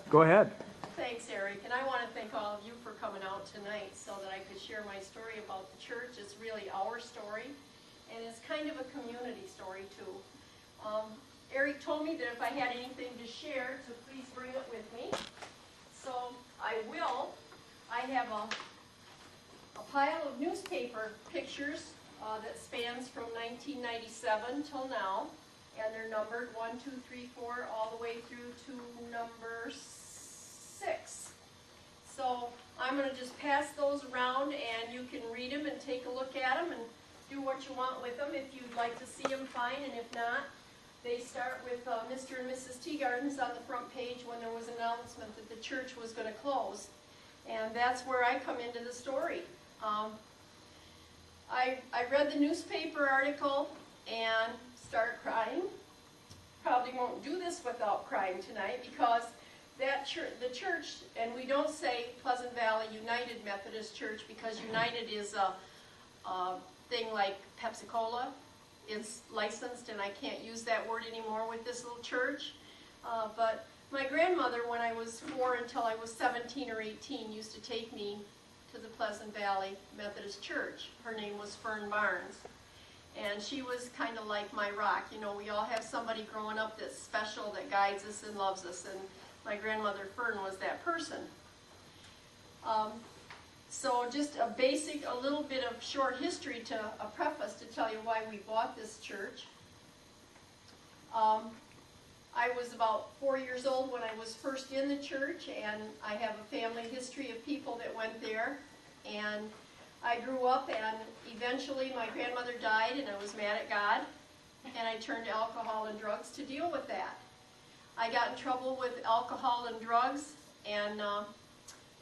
Go ahead. Thanks, Eric, and I want to thank all of you for coming out tonight so that I could share my story about the church. It's really our story, and it's kind of a community story, too. Eric told me that if I had anything to share, to please bring it with me. So I will. I have a pile of newspaper pictures that spans from 1997 till now, and they're numbered 1, 2, 3, 4, all the way through to number 6. So I'm going to just pass those around, and you can read them and take a look at them and do what you want with them. If you'd like to see them, fine, and if not, they start with Mr. and Mrs. Teagardens on the front page when there was an announcement that the church was going to close. And that's where I come into the story. I read the newspaper article and started crying. Probably won't do this without crying tonight, because the church, and we don't say Pleasant Valley United Methodist Church because United is a thing like Pepsi-Cola. It's licensed, and I can't use that word anymore with this little church. But my grandmother, when I was 4 until I was 17 or 18, used to take me to the Pleasant Valley Methodist Church. Her name was Fern Barnes. And she was kind of like my rock. You know, we all have somebody growing up that's special, that guides us and loves us. And my grandmother Fern was that person. So just a little bit of short history to a preface to tell you why we bought this church. I was about 4 years old when I was first in the church, and I have a family history of people that went there. And I grew up, and eventually my grandmother died, and I was mad at God, and I turned to alcohol and drugs to deal with that. I got in trouble with alcohol and drugs, and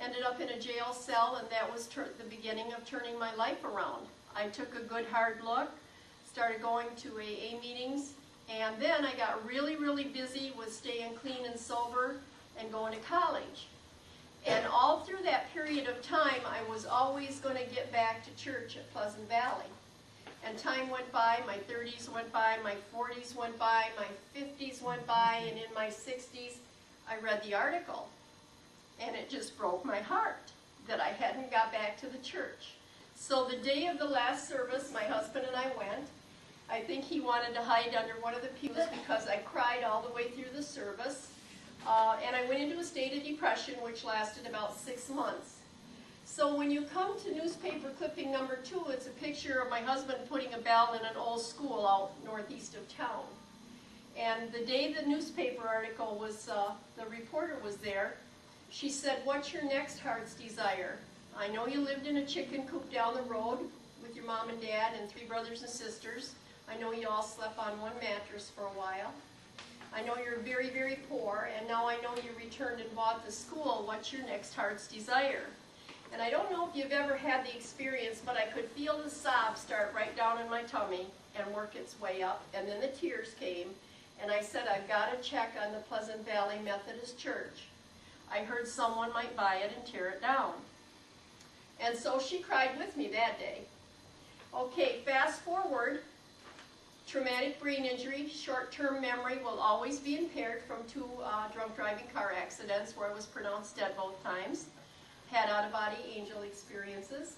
ended up in a jail cell, and that was the beginning of turning my life around. I took a good hard look, started going to AA meetings, and then I got really, really busy with staying clean and sober and going to college. And all through that period of time, I was always going to get back to church at Pleasant Valley. And time went by, my 30s went by, my 40s went by, my 50s went by, and in my 60s, I read the article. And it just broke my heart that I hadn't got back to the church. So the day of the last service, my husband and I went. I think he wanted to hide under one of the pews because I cried all the way through the service. And I went into a state of depression, which lasted about 6 months. So when you come to newspaper clipping number 2, it's a picture of my husband putting a bell in an old school out northeast of town. And the day the newspaper article was, the reporter was there, she said, "What's your next heart's desire? I know you lived in a chicken coop down the road with your mom and dad and 3 brothers and sisters. I know you all slept on one mattress for a while. I know you're very, very poor, and now I know you returned and bought the school. What's your next heart's desire?" And I don't know if you've ever had the experience, but I could feel the sob start right down in my tummy and work its way up, and then the tears came, and I said, "I've got to check on the Pleasant Valley Methodist Church. I heard someone might buy it and tear it down." And so she cried with me that day. Okay, fast forward. Traumatic brain injury, short-term memory will always be impaired from 2 drunk driving car accidents where I was pronounced dead both times. Had out-of-body angel experiences.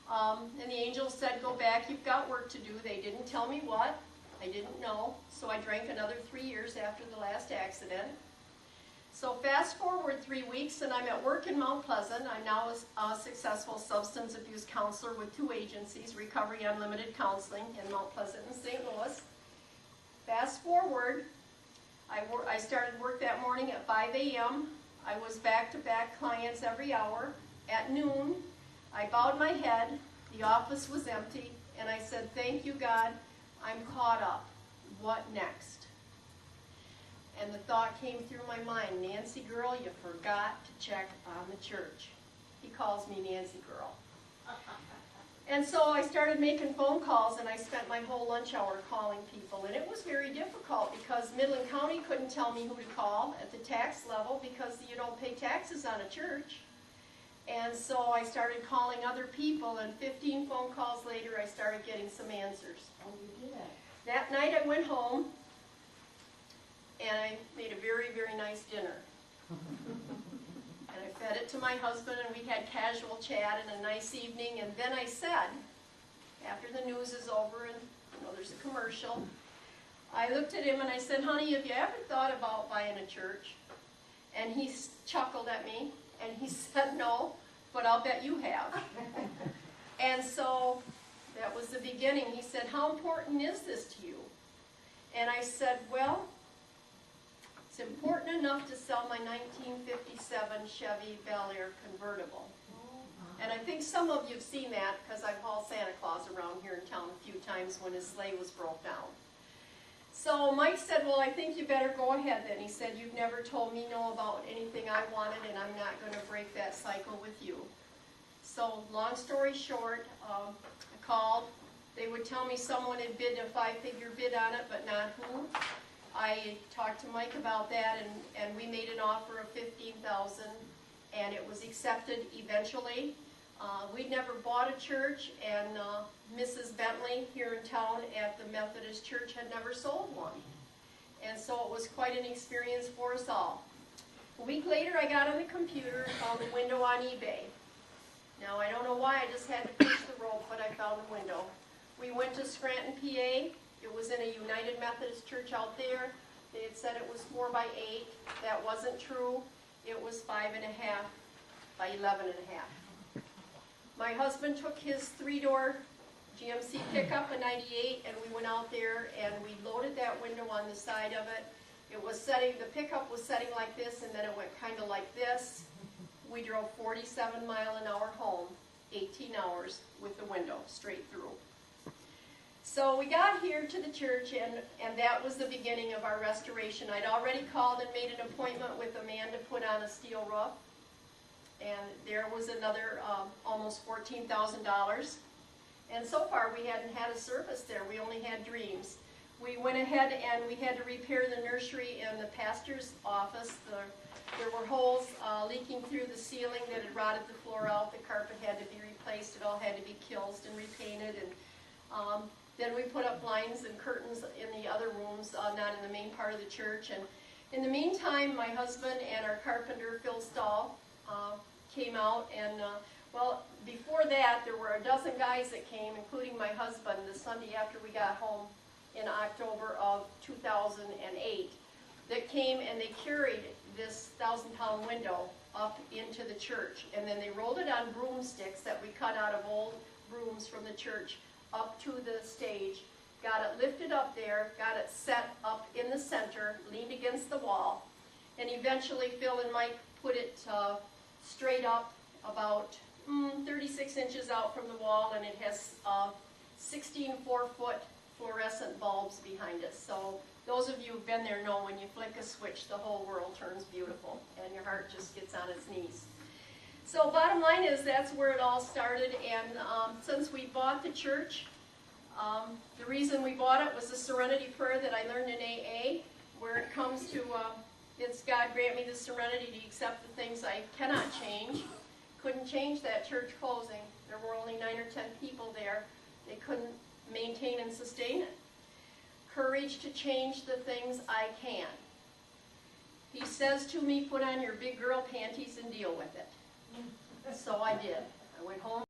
And the angel said, "Go back, you've got work to do." They didn't tell me what. I didn't know. So I drank another 3 years after the last accident. So fast forward 3 weeks, and I'm at work in Mount Pleasant. I'm now a successful substance abuse counselor with 2 agencies, Recovery Unlimited Counseling in Mount Pleasant and St. Louis. Fast forward, I started work that morning at 5 a.m. I was back-to-back clients every hour. At noon, I bowed my head. The office was empty, and I said, "Thank you, God. I'm caught up. What next?" And the thought came through my mind, "Nancy girl, you forgot to check on the church." He calls me Nancy girl. And so I started making phone calls, and I spent my whole lunch hour calling people. And it was very difficult because Midland County couldn't tell me who to call at the tax level because you don't pay taxes on a church. And so I started calling other people, and 15 phone calls later, I started getting some answers. Oh, you did? That night I went home, and I made a very, very nice dinner. it to my husband, and we had casual chat and a nice evening. And then I said, after the news is over and there's a commercial, I looked at him and I said, honey, have you ever thought about buying a church? And he chuckled at me and he said, no, but I'll bet you have. And so that was the beginning. He said, how important is this to you? And I said, well, it's important enough to sell my 1957 Chevy Bel Air convertible. And I think some of you have seen that because I've hauled Santa Claus around here in town a few times when his sleigh was broke down. So Mike said, well, I think you better go ahead then. He said, you've never told me no about anything I wanted, and I'm not going to break that cycle with you. So long story short, I called. They would tell me someone had bid a 5-figure bid on it, but not who. I talked to Mike about that, and we made an offer of $15,000, and it was accepted eventually. We'd never bought a church, and Mrs. Bentley here in town at the Methodist church had never sold one. And so it was quite an experience for us all. A week later, I got on the computer and found a window on eBay. Now, I don't know why, I just had to push the rope, but I found a window. We went to Scranton, PA. It was in a United Methodist church out there. They had said it was 4 by 8. That wasn't true. It was 5.5 by 11.5. My husband took his 3-door GMC pickup in '98, and we went out there and we loaded that window on the side of it. It was setting, the pickup was setting like this, and then it went kind of like this. We drove 47-mile-an-hour home, 18 hours with the window straight through. So we got here to the church, and that was the beginning of our restoration. I'd already called and made an appointment with a man to put on a steel roof. And there was another almost $14,000. And so far we hadn't had a service there. We only had dreams. We went ahead and we had to repair the nursery and the pastor's office. There were holes leaking through the ceiling that had rotted the floor out. The carpet had to be replaced. It all had to be kilted and repainted. And then we put up blinds and curtains in the other rooms, not in the main part of the church. And in the meantime, my husband and our carpenter, Phil Stahl, came out, and well, before that there were a dozen guys that came, including my husband, the Sunday after we got home in October of 2008, that came and they carried this 1,000-pound window up into the church, and then they rolled it on broomsticks that we cut out of old brooms from the church up to the stage, got it lifted up there, got it set up in the center, leaned against the wall, and eventually Phil and Mike put it straight up about 36 inches out from the wall, and it has 16 4-foot fluorescent bulbs behind it. So those of you who've been there know when you flick a switch, the whole world turns beautiful, and your heart just gets on its knees. So bottom line is that's where it all started, and since we bought the church, the reason we bought it was the Serenity Prayer that I learned in AA, where it comes to it's God grant me the serenity to accept the things I cannot change. Couldn't change that church closing. There were only 9 or 10 people there. They couldn't maintain and sustain it. Courage to change the things I can. He says to me, put on your big girl panties and deal with it. So I did. I went home.